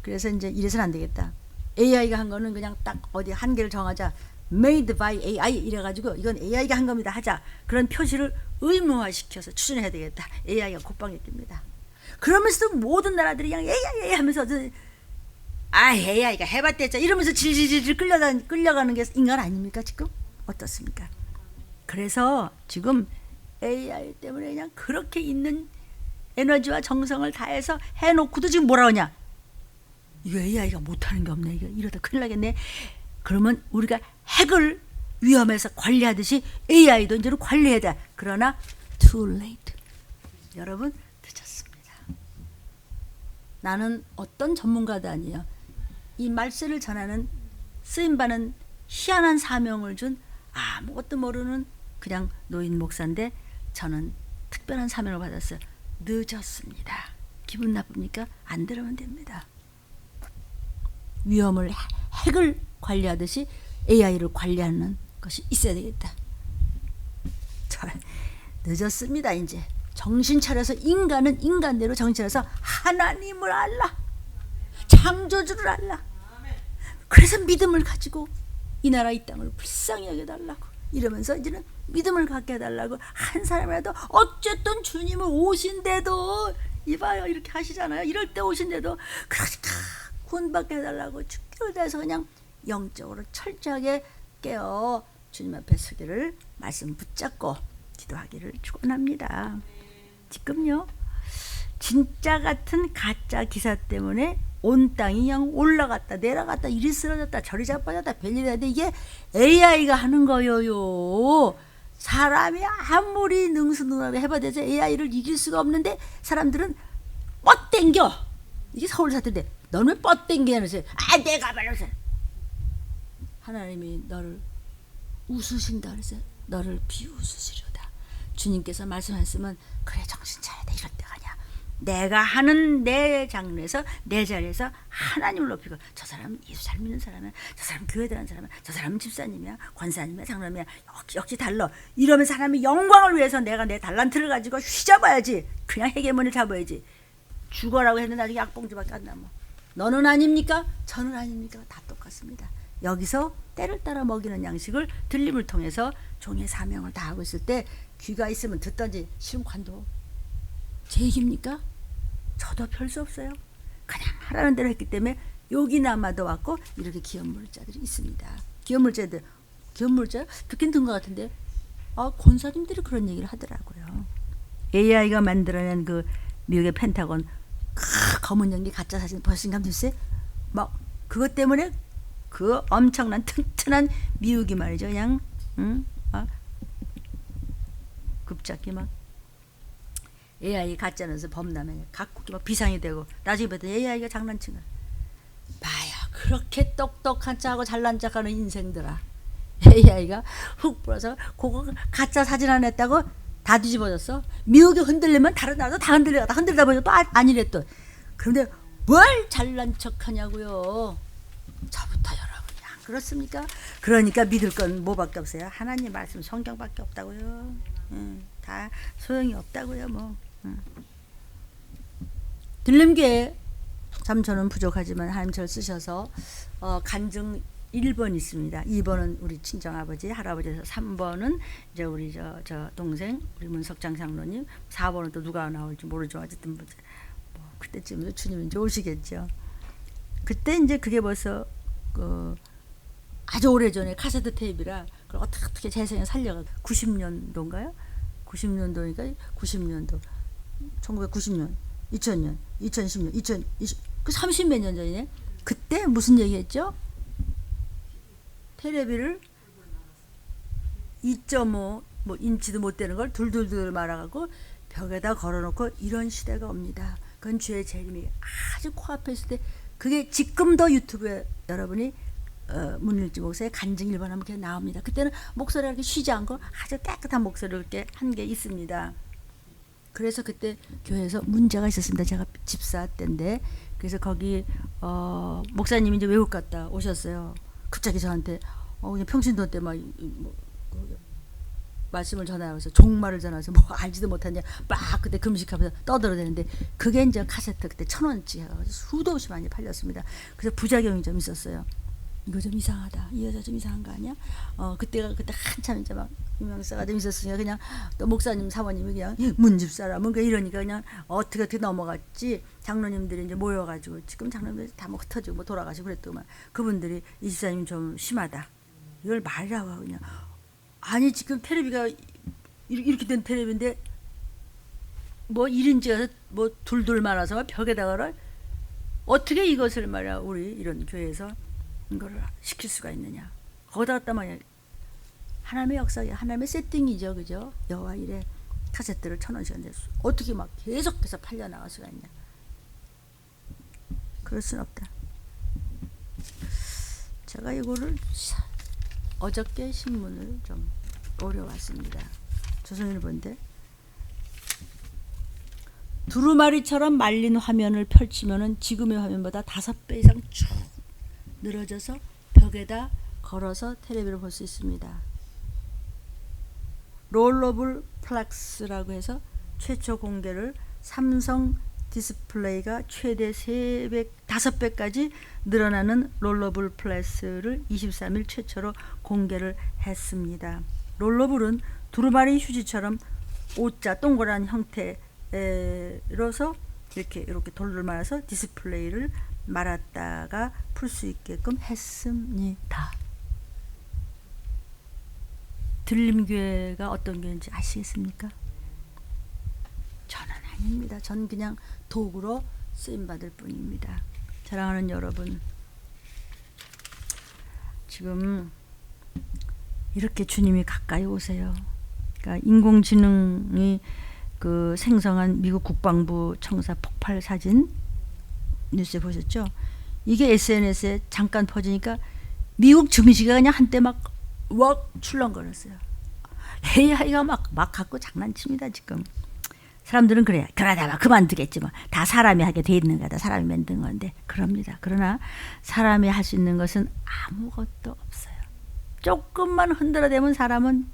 그래서 이제 이래서는 안 되겠다. AI가 한 거는 그냥 딱 어디 한계를 정하자. made by AI 이래가지고 이건 AI가 한 겁니다 하자. 그런 표시를 의무화시켜서 추진해야 되겠다. AI가 곧방에 낍니다. 그러면서도 모든 나라들이 그냥 AI 하면서 AI가 해봤댔자 이러면서 질질질 끌려가는 게 인간 아닙니까 지금? 어떻습니까? 그래서 지금 AI 때문에 그냥 그렇게 있는 에너지와 정성을 다해서 해놓고도 지금 뭐라 하냐? 이거 AI가 못하는 게 없네. 이러다 큰일 나겠네. 그러면 우리가 핵을 위험해서 관리하듯이 AI도 이제는 관리해야 돼. 그러나 too late. 여러분 늦었습니다. 나는 어떤 전문가도 아니에요. 이 말세를 전하는 쓰임받는 희한한 사명을 준 아무것도 모르는 그냥 노인 목사인데 저는 특별한 사명을 받았어요. 늦었습니다. 기분 나쁩니까? 안 들으면 됩니다. 위험을 핵을 관리하듯이 AI를 관리하는 것이 있어야 되겠다. 늦었습니다. 이제 정신 차려서 인간은 인간대로 정신 차려서 하나님을 알라. 창조주를 알라. 그래서 믿음을 가지고 이 나라 이 땅을 불쌍히 여겨달라고 이러면서 이제는 믿음을 갖게 해달라고 한 사람이라도 어쨌든 주님은 오신데도 이봐요 이렇게 하시잖아요. 이럴 때 오신데도 그러니까 구원받게 해달라고 죽기를 다해서 그냥 영적으로 철저하게 깨어 주님 앞에 서기를 말씀 붙잡고 기도하기를 축원합니다. 지금요 진짜 같은 가짜 기사 때문에 온 땅이 그냥 올라갔다 내려갔다 이리 쓰러졌다 저리 자빠졌다 별일이 아닌데 이게 AI가 하는 거예요. 사람이 아무리 능수능란을 해봐대서 AI를 이길 수가 없는데 사람들은 뻗땡겨. 이게 서울 사태인데 너는 왜 뻗땡겨? 내가 말해서 하나님이 너를 웃으신다 그래서 너를 비웃으시려다. 주님께서 말씀하셨으면 그래 정신 차려야 돼. 이럴 때가 아니야. 내가 하는 내 장르에서 내 자리에서 하나님을 높이고 저 사람은 예수 잘 믿는 사람이야. 저 사람은 교회 들어간 사람이야. 저 사람은 집사님이야. 권사님이야. 장로님이야. 역시 달라. 이러면서 하나님의 영광을 위해서 내가 내 달란트를 가지고 휘잡아야지. 그냥 헤게몬을 잡아야지. 죽어라고 했는데 나중에 약봉주밖에 안 남아. 너는 아닙니까? 저는 아닙니까? 다 똑같습니다. 여기서 때를 따라 먹이는 양식을 들림을 통해서 종의 사명을 다하고 있을 때 귀가 있으면 듣던지 싫으면 관둬. 제 얘기입니까? 저도 별 수 없어요. 그냥 하라는 대로 했기 때문에 여기나마도 왔고 이렇게 기업물자들이 있습니다. 기업물자 듣긴 든 것 같은데 권사님들이 그런 얘기를 하더라고요. AI가 만들어낸 그 미국의 펜타곤 검은 연기 가짜 사진 보셨습니까? 뉴스에 막 그것 때문에 그 엄청난 튼튼한 미국이 말이죠. 그냥 급작기 막 AI 가짜면서 범람해 각국이 막 비상이 되고 나중에 봤더니 AI가 장난친 거야. 봐요. 그렇게 똑똑한 척하고 잘난 척하는 인생들아. AI가 훅 불어서 그거 가짜 사진 안 했다고 다 뒤집어졌어. 미국이 흔들리면 다른 나라도 다 흔들다 보니까 또 아니래 또. 그런데 뭘 잘난 척하냐고요. 저부터 여러분이 안 그렇습니까? 그러니까 믿을 건 뭐밖에 없어요. 하나님 말씀 성경밖에 없다고요. 다 소용이 없다고요. 뭐 들림교회 참 저는 부족하지만 하나님 저를 쓰셔서 간증 1번 있습니다. 2번은 우리 친정아버지 할아버지에서 3번은 이제 우리 저 동생 우리 문석장 장로님 4번은 또 누가 나올지 모르죠. 어쨌든 뭐 그때쯤에 주님은 이제 오시겠죠. 그때 이제 그게 벌써 아주 오래전에 카세트 테이프라 그걸 어떻게 재생해 살려가 90년도인가요? 90년도니까 90년도 1990년 2000년 2010년 2020 그 30몇 년 전이네. 그때 무슨 얘기했죠? 테레비를 2.5 뭐 인치도 못 되는 걸 둘둘둘 말아갖고 벽에다 걸어놓고 이런 시대가 옵니다. 그건 주의 재림이 아주 코앞에 있을 때 그게 지금도 유튜브에 여러분이 문일주 목사의 간증 1번 하면 그게 나옵니다. 그때는 목소리가 이렇게 쉬지 않고 아주 깨끗한 목소리를 이렇게 한 게 있습니다. 그래서 그때 교회에서 문제가 있었습니다. 제가 집사 때인데 그래서 거기 목사님이 이제 외국 갔다 오셨어요. 갑자기 저한테 그냥 평신도 때 막 말씀을 전하면서 종말을 전하면서 뭐 알지도 못하냐 막 그때 금식하면서 떠들어대는데 그게 이제 카세트 그때 1,000원치 해가지고 수도 없이 많이 팔렸습니다. 그래서 부작용이 좀 있었어요. 이거 좀 이상하다. 이 여자 좀 이상한 거 아니야? 그때 한참 이제 막 유명세가 좀 있었으니까 그냥 또 목사님 사모님이 그냥 문집 사람은 이러니까 그냥 어떻게 넘어갔지. 장로님들이 이제 모여가지고 지금 장로님들이 다 뭐 흩어지고 뭐 돌아가시고 그랬더만 그분들이 이 집사님 좀 심하다. 이걸 말이라고 하고 그냥 아니 지금 테레비가 이렇게 된 테레비인데 뭐 1인치가 뭐 둘둘 말아서 벽에다가 어떻게 이것을 말이야 우리 이런 교회에서 이거를 시킬 수가 있느냐. 거기다 갖다 말이야 하나님의 역사, 하나님의 세팅이죠, 그죠? 여호와 일에 카세트를 1,000원씩 냈어. 어떻게 막 계속해서 팔려 나갈 수가 있냐? 그럴 순 없다. 제가 이거를 어저께 신문을 좀 오려왔습니다. 조선일보인데 두루마리처럼 말린 화면을 펼치면은 지금의 화면보다 5배 이상 쭉 늘어져서 벽에다 걸어서 텔레비를 볼 수 있습니다. 롤러블 플렉스라고 해서 최초 공개를 삼성 디스플레이가 최대 5배까지 늘어나는 롤러블 플렉스를 23일 최초로 공개를 했습니다. 롤러블은 두루마리 휴지처럼 O자 동그란 형태로서 이렇게 돌을 말아서 디스플레이를 말았다가 풀 수 있게끔 했습니다. 들림교회가 어떤 교회인지 아시겠습니까? 저는 아닙니다. 저는 그냥 도구로 쓰임받을 뿐입니다. 사랑하는 여러분, 지금 이렇게 주님이 가까이 오세요. 그러니까 인공지능이 그 생성한 미국 국방부 청사 폭발 사진 뉴스에 보셨죠? 이게 SNS에 잠깐 퍼지니까 미국 증시가 그냥 한때 막 출렁거렸어요. AI가 막 갖고 장난칩니다 지금. 사람들은 그래요. 그러다 막 그만두겠지 뭐. 다 사람이 하게 돼 있는 거다. 사람이 만든 건데. 그럽니다. 그러나 사람이 할 수 있는 것은 아무것도 없어요. 조금만 흔들어대면 사람은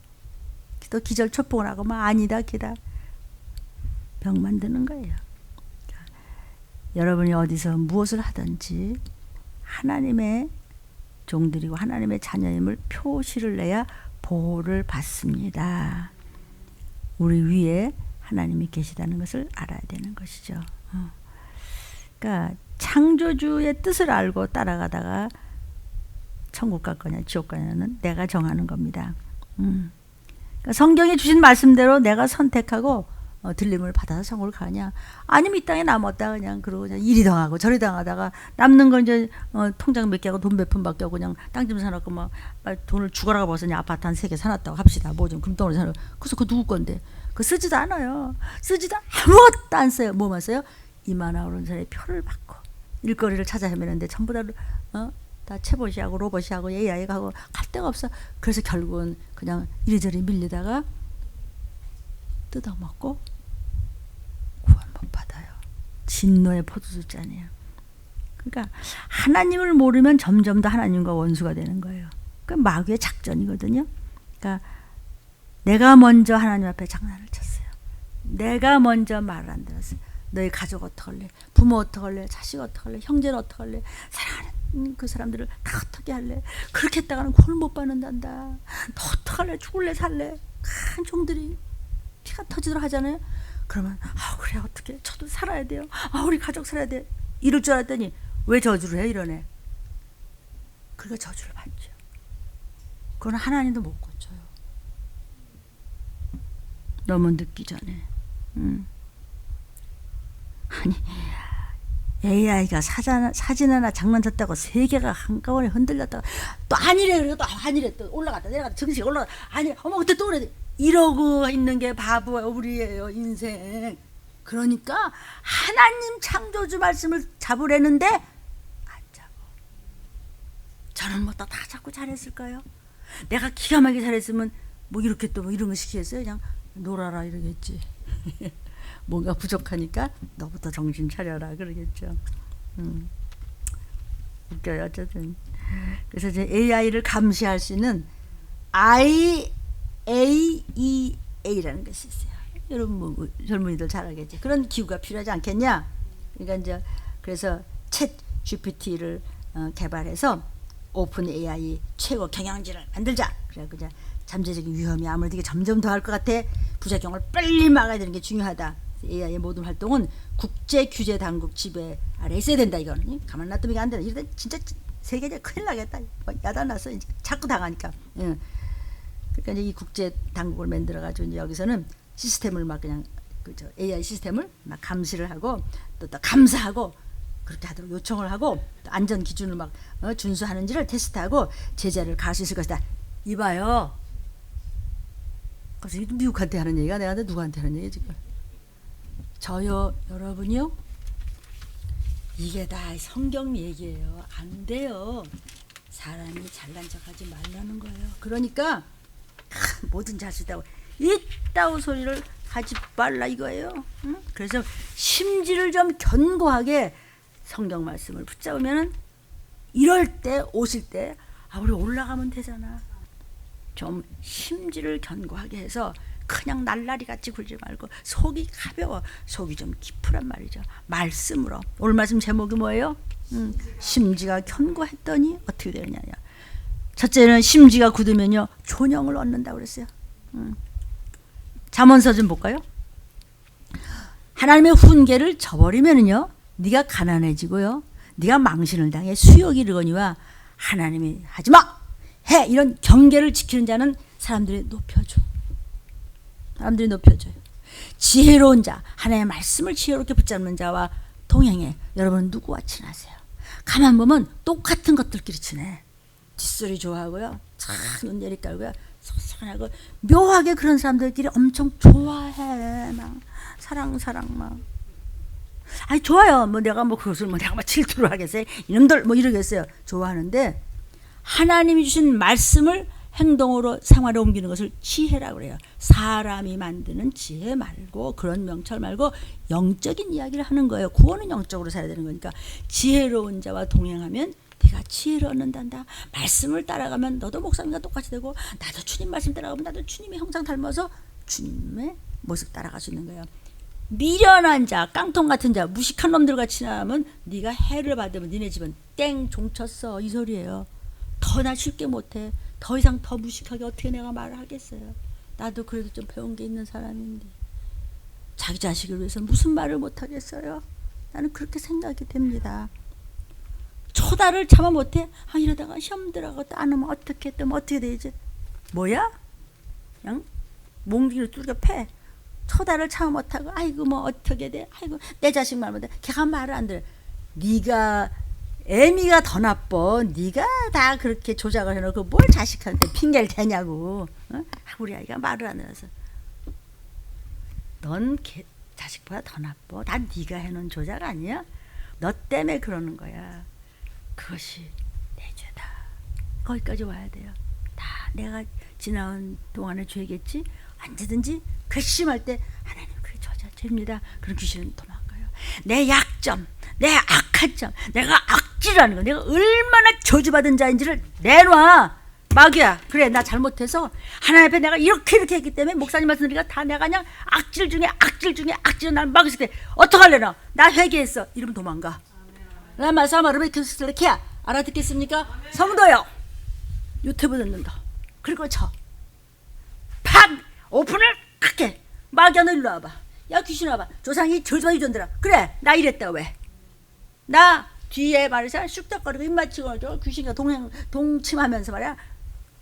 또 기절초풍을 하고 막 아니다 기다 병 만드는 거예요. 여러분이 어디서 무엇을 하든지 하나님의 종들이고 하나님의 자녀임을 표시를 내야 보호를 받습니다. 우리 위에 하나님이 계시다는 것을 알아야 되는 것이죠. 그러니까 창조주의 뜻을 알고 따라가다가 천국 갈 거냐 지옥 가냐는 내가 정하는 겁니다. 그러니까 성경에 주신 말씀대로 내가 선택하고 들림을 받아서 천국을 가냐, 아니면 이 땅에 남았다 그냥 그러고 그냥 이리 당하고 저리 당하다가 남는 건 이제 통장 몇 개 하고 돈 몇 푼밖에 없고 그냥 땅 좀 사놓고 막 돈을 죽어라고 벌써 그냥 아파트 한 3개 사놨다고 합시다. 뭐 좀 금덩어리 사놓고 그래서 그거 누구 건데? 그거 쓰지도 않아요. 쓰지도 아무것도 안 써요. 뭐만 써요? 이만화 오른손에 표를 받고 일거리를 찾아 헤매는데 전부 다 채봇이하고 로봇이하고 AI가 하고 갈 데가 없어. 그래서 결국은 그냥 이리저리 밀리다가 뜯어먹고 구원 못 받아요. 진노의 포도주잔이에요. 그러니까 하나님을 모르면 점점 더 하나님과 원수가 되는 거예요. 그러니까 마귀의 작전이거든요. 그러니까 내가 먼저 하나님 앞에 장난을 쳤어요. 내가 먼저 말을 안 들었어요. 너희 가족 어떡할래? 부모 어떡할래? 자식 어떡할래? 형제는 어떡할래? 사랑하는 그 사람들을 다 어떻게 할래? 그렇게 했다가는 구원 못 받는단다. 너 어떡할래? 죽을래? 살래? 큰 종들이 피가 터지도록 하잖아요. 그러면 그래 어떻게 저도 살아야 돼요. 우리 가족 살아야 돼. 이럴 줄 알았더니 왜 저주를 해 이러네. 그러니까 저주를 받죠. 그건 하나님도 못 고쳐요. 너무 늦기 전에. 아니 AI가 사진 하나 장난쳤다고 세계가 한꺼번에 흔들렸다가 또 아니래 그리고 또 아니래 또 올라갔다 내려갔다 정식 올라갔다 아니 어머 그때 또 그래 이러고 있는 게 바보야 우리예요 인생. 그러니까 하나님 창조주 말씀을 잡으려는데 안 잡아. 저는 뭐 다 잡고 잘했을까요? 내가 기가 막히게 잘했으면 뭐 이렇게 또 뭐 이런 거 시키겠어요? 그냥 놀아라 이러겠지. 뭔가 부족하니까 너부터 정신 차려라 그러겠죠. 웃겨요 어쨌든. 그래서 이제 AI를 감시할 수 있는 IAEA라는 것이 있어요. 여러분 뭐 젊은이들 잘 알겠지. 그런 기구가 필요하지 않겠냐? 그러니까 이제 그래서 챗 GPT를 개발해서 오픈 AI 최고 경영진을 만들자. 그래 그냥 잠재적인 위험이 아무래도 이게 점점 더할 것 같아. 부작용을 빨리 막아야 되는 게 중요하다. AI의 모든 활동은 국제 규제 당국 지배 아래 있어야 된다. 이건 가만 놔두면 이게 안 된다. 이러다 진짜 세계적 큰일 나겠다. 야단났어 이제 자꾸 당하니까. 예. 그러니까 이제 이 국제 당국을 만들어 가지고 이제 여기서는 시스템을 막 그냥 그저 AI 시스템을 막 감시를 하고 또 감사하고 그렇게 하도록 요청을 하고 또 안전 기준을 막 준수하는지를 테스트하고 제재를 가할 수 있을 것이다. 이봐요. 그래서 미국한테 하는 얘기가 내가 누구한테 하는 얘기 지금? 저요, 여러분이요. 이게 다 성경 얘기예요. 안 돼요. 사람이 잘난 척하지 말라는 거예요. 그러니까 뭐든지 할 수 있다고 이따오 소리를 하지 말라 이거예요. 응? 그래서 심지를 좀 견고하게 성경 말씀을 붙잡으면은 이럴 때 오실 때 우리 올라가면 되잖아. 좀 심지를 견고하게 해서 그냥 날라리 같이 굴지 말고 속이 가벼워. 속이 좀 깊으란 말이죠. 말씀으로. 오늘 말씀 제목이 뭐예요? 심지가 견고했더니 어떻게 되느냐. 첫째는 심지가 굳으면요 존영을 얻는다고 그랬어요. 잠언서 좀 볼까요? 하나님의 훈계를 저버리면은요 네가 가난해지고요 네가 망신을 당해 수욕이 이르거니와 하나님이 하지마 해 이런 경계를 지키는 자는 사람들이 높여줘. 사람들이 높여줘요. 지혜로운 자, 하나님의 말씀을 지혜롭게 붙잡는 자와 동행해. 여러분 누구와 친하세요? 가만 보면 똑같은 것들끼리 친해. 뒷소리 좋아하고요. 참 눈여리 깔고요. 소소하고 묘하게 그런 사람들끼리 엄청 좋아해. 막 사랑 막. 아니 좋아요. 뭐 내가 뭐 그것을 뭐 내가 막 질투를 하겠어요. 이놈들 뭐 이러겠어요. 좋아하는데 하나님이 주신 말씀을 행동으로 생활에 옮기는 것을 지혜라고 그래요. 사람이 만드는 지혜 말고 그런 명철 말고 영적인 이야기를 하는 거예요. 구원은 영적으로 살아야 되는 거니까 지혜로운 자와 동행하면 네가 지혜를 얻는단다. 말씀을 따라가면 너도 목사님과 똑같이 되고 나도 주님 말씀 따라가면 나도 주님의 형상 닮아서 주님의 모습 따라갈 수 있는 거예요. 미련한 자, 깡통 같은 자, 무식한 놈들과 친하면 네가 해를 받으면 니네 집은 땡 종쳤어 이 소리예요. 더 나 쉽게 못해. 더 이상 더 무식하게 어떻게 내가 말을 하겠어요. 나도 그래도 좀 배운 게 있는 사람인데 자기 자식을 위해서 무슨 말을 못하겠어요. 나는 그렇게 생각이 됩니다. 초다를 참아 못해? 이러다가 시험 들어가고 안 오면 어떻게 뜨면 어떻게 되지? 뭐야? 그냥 몽둥이를 뚫겨 패. 초다를 참아 못하고 아이고 뭐 어떻게 돼? 아이고 내 자식 말 못해. 걔가 말을 안 들어. 네가 애미가 더 나빠. 네가 다 그렇게 조작을 해놓고 뭘 자식한테 핑계를 대냐고. 우리 아이가 말을 안 해서. 넌 자식보다 더 나빠. 다 네가 해놓은 조작 아니야? 너 때문에 그러는 거야. 그것이 내 죄다. 거기까지 와야 돼요. 다 내가 지나온 동안의 죄겠지. 언제든지 괘씸할 때 하나님 그게 저자 죄입니다. 그런 귀신은 도망가요. 내 약점, 내 악한 점, 내가 악질하는 거, 내가 얼마나 저주받은 자인지를 내놔. 마귀야, 그래 나 잘못해서 하나님 앞에 내가 이렇게 했기 때문에 목사님 말씀드리니까 다 내가 그냥 악질 중에 악질 난 마귀 있을 때 어떡하려나. 나 회개했어. 이러면 도망가. 나 말씀하면 그슬래키야 알아듣겠습니까? 성도요. 유튜브 듣는다. 그리고 팍 오픈을 크게. 마귀야 너 일로 와봐. 야 귀신 와봐. 조상이 저주받은 유전들아. 그래 나 이랬다. 왜? 나 뒤에 말해서 쑥덕거리고 입맞추고 귀신과 동침하면서 말이야.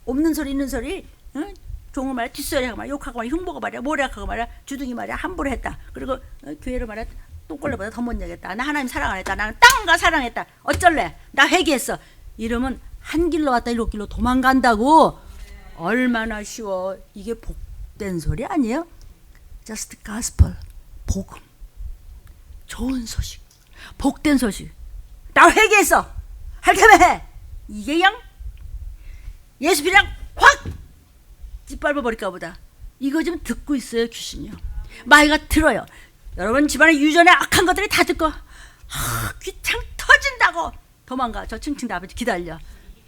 없는 소리 있는 소리 응? 종을 말이야 뒷소리하고 말이야 욕하고 말이야 흉보고 말이야 모략하고 말이야 주둥이 말이야 함부로 했다. 그리고 교회를 말이야 똥걸레보다 더 못 내겠다. 나 하나님 사랑 안 했다. 나는 땅과 사랑했다. 어쩔래? 나 회개했어. 이러면 한 길로 왔다 일곱 길로 도망간다고. 얼마나 쉬워. 이게 복된 소리 아니에요? Just gospel. 복음. 좋은 소식. 복된 소식. 나 회개했어. 할 테면 해. 이게 그냥 예수 그냥 확 짓밟아 버릴까 보다. 이거 좀 듣고 있어요 귀신이요. 마귀가 들어요. 여러분 집안에 유전에 악한 것들이 다 듣고 귀창 터진다고 도망가. 저 층층 아버지 기다려.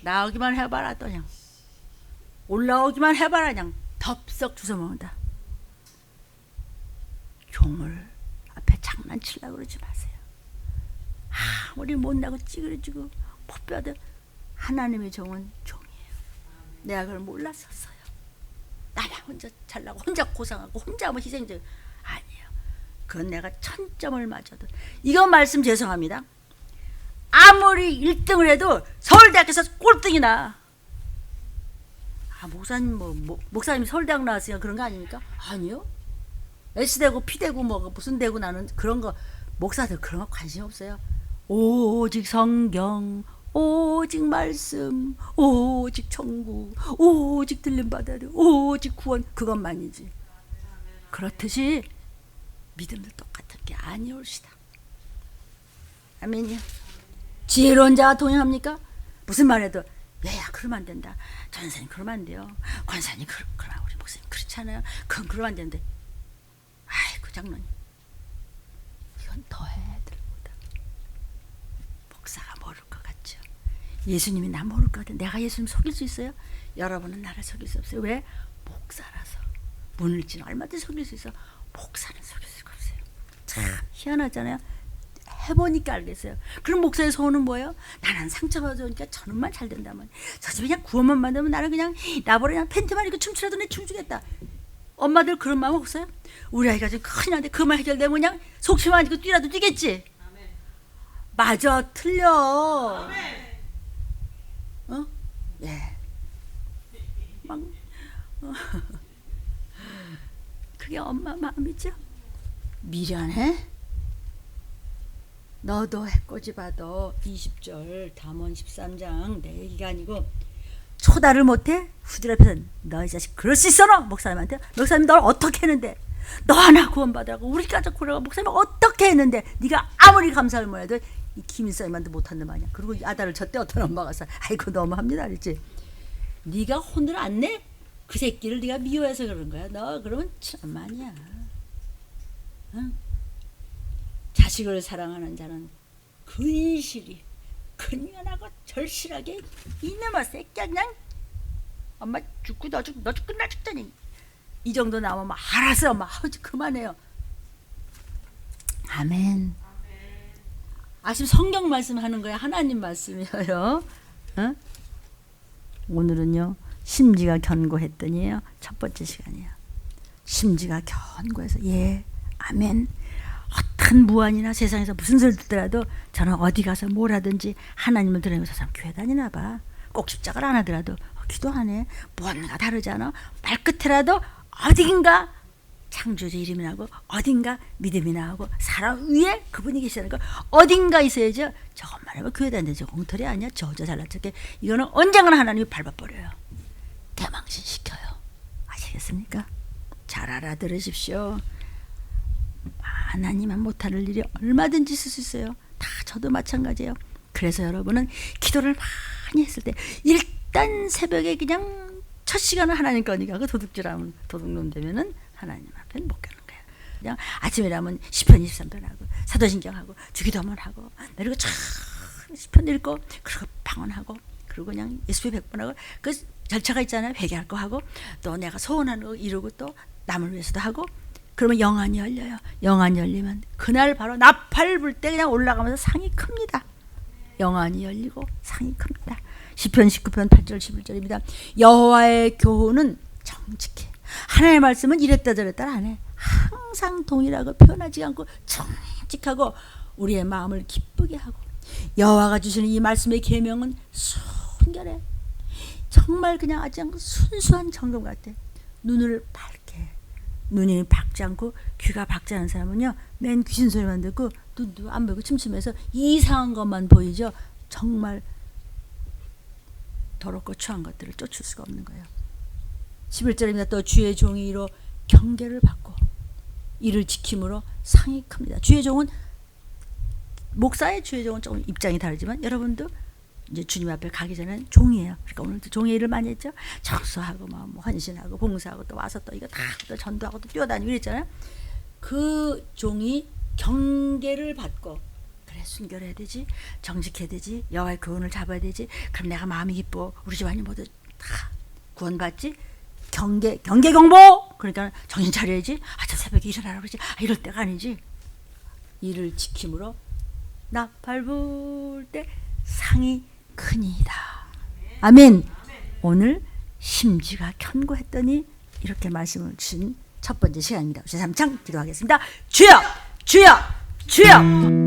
나오기만 해봐라. 또 그냥 올라오기만 해봐라. 그냥 덥석 주워먹는다. 종을 앞에 장난치려고 그러지 마세요. 우리 못나고 찌그러지고 포뼈도 하나님의 종은 종이에요. 내가 그걸 몰랐었어요. 나만 혼자 잘나고 혼자 고상하고 혼자 뭐 희생적 아니에요. 그건 내가 1000점을 맞아도 이건 말씀 죄송합니다. 아무리 1등을 해도 서울대학에서 꼴등이 나. 목사님 목사님 서울대학 나왔으니까 그런 거 아닙니까? 아니요. S대고 P대고 뭐 무슨 대고 나는 그런 거 목사들 그런 거 관심 없어요. 오직 성경, 오직 말씀, 오직 천국, 오직 들림 받아야 돼, 오직 구원 그것만이지. 그렇듯이 믿음도 똑같은 게 아니올시다. 아멘이요. 지혜로운 자와 동행합니까? 무슨 말해도 얘야 그러면 안 된다. 전사님 그러면 안 돼요. 권사님 그러면 우리 목사님 그렇지 않아요. 그건 그러면 안 되는데 아이고 장로님 이건 더해 들보다 목사가 모를 것 같죠. 예수님이 나 모를 것 같아. 내가 예수님 속일 수 있어요? 여러분은 나를 속일 수 없어요. 왜? 목사라서. 문을지는 얼마든지 속일 수 있어. 목사는 속일 수가 없어요. 참 희한하잖아요. 해보니까 알겠어요. 그럼 목사의 소원은 뭐예요? 나는 상처받으니까 저놈만 잘 된다면 저 집에 그냥 구원만 받으면 나는 그냥 나보러 그냥 팬티만 입고 춤추라도 내 춤추겠다. 엄마들 그런 마음 없어요? 우리 아이가 좀 큰일 났는데 그만 해결되면 그냥 속시만 입고 뛰라도 뛰겠지. 아멘. 맞아 틀려. 아멘. 어? 예. 막 그게 엄마 마음이죠. 미련해? 너도 해꼬집어도 20절 잠언 13장 내 얘기가 아니고 초달을 못해? 후들 앞에서 너 이 자식 그럴 수 있어 너? 목사님한테 목사님 널 어떻게 했는데 너 하나 구원받으라고 우리 가족 구라고 목사님 어떻게 했는데 네가 아무리 감사를 못해도 이 김일성님한테 못한 놈 아니야. 그리고 아다를 졌대. 어떤 엄마가 와서 아이고 너무합니다 그랬지. 네가 혼을 안 내? 그 새끼를 네가 미워해서 그런 거야. 너 그러면 참만이야. 응? 자식을 사랑하는 자는 근실이 근면하고 절실하게 이놈아 새끼야 그냥 엄마 죽고 너 죽고 나 죽더니 이 정도 나오면 알았어 엄마 그만해요. 아멘. 아침 성경 말씀하는 거야. 하나님 말씀이에요. 어? 오늘은요 심지가 견고했더니요 첫 번째 시간이에요. 심지가 견고해서 예 아멘. 어떤 무안이나 세상에서 무슨 소리 듣더라도 저는 어디 가서 뭘 하든지 하나님을 들으면서 저 사람 교회 다니나 봐. 꼭 십자가를 안 하더라도 기도하네. 뭔가 다르지 않아? 발끝이라도 어딘가 창조주 이름이 나고 어딘가 믿음이 나오고 사람 위에 그분이 계시다는 거 어딘가 있어야죠. 저것만 해봐 교회 다니는데 저 엉터리 아니야? 저 잘난 척해. 이거는 언젠가는 하나님이 밟아버려요. 대망신 시켜요. 아시겠습니까? 잘 알아들으십시오. 하나님만 못할 일이 얼마든지 있을 수 있어요. 다 저도 마찬가지예요. 그래서 여러분은 기도를 많이 했을 때 일단 새벽에 그냥 첫 시간은 하나님 거니까 그 도둑질하면 도둑놈 되면은 하나님 앞에는 못 가는 거예요. 그냥 아침이라면 시편 23편 하고 사도신경 하고 주기도만 하고 그리고 쫙 시편 읽고 그리고 방언하고 그리고 그냥 예수피 100번 하고 그 절차가 있잖아요. 회개할 거 하고 또 내가 소원하는 거 이루고 또 남을 위해서도 하고 그러면 영안이 열려요. 영안이 열리면 그날 바로 나팔 불 때 그냥 올라가면서 상이 큽니다. 영안이 열리고 상이 큽니다. 시편 19편 8절 11절입니다. 여호와의 교훈은 정직해. 하나님의 말씀은 이랬다 저랬다 안 해. 항상 동일하고 변하지 않고 정직하고 우리의 마음을 기쁘게 하고 여호와가 주시는 이 말씀의 계명은 순결해. 정말 그냥 아주 순수한 정금 같아. 눈을 밝게 눈이 밝지 않고 귀가 밝지 않은 사람은요 맨 귀신 소리만 듣고 눈도 안 보이고 침침해서 이상한 것만 보이죠. 정말 더럽고 추한 것들을 쫓을 수가 없는 거예요. 11절입니다. 또 주의 종이 이로 경계를 받고 이를 지킴으로 상이 큽니다. 주의 종은 목사의 주의 종은 조금 입장이 다르지만 여러분도 이제 주님 앞에 가기 전에는 종이에요. 그러니까 오늘도 종의 일을 많이 했죠. 청소하고 뭐 헌신하고 봉사하고 또 와서 또 이거 다 또 전도하고 또 뛰어다니고 이랬잖아요. 그 종이 경계를 받고 그래 순결해야 되지 정직해야 되지 여호와의 교훈을 잡아야 되지 그럼 내가 마음이 기뻐 우리 집안이 모두 다 구원받지 경계 경보 그러니까 정신 차려야지 저 새벽에 일어나라고 그러지 이럴 때가 아니지 이를 지킴으로 나팔 불 때 상이 크니이다. 아멘. 오늘 심지가 견고했더니 이렇게 말씀을 주신 첫 번째 시간입니다. 제 3창 기도하겠습니다. 주여 주여 주여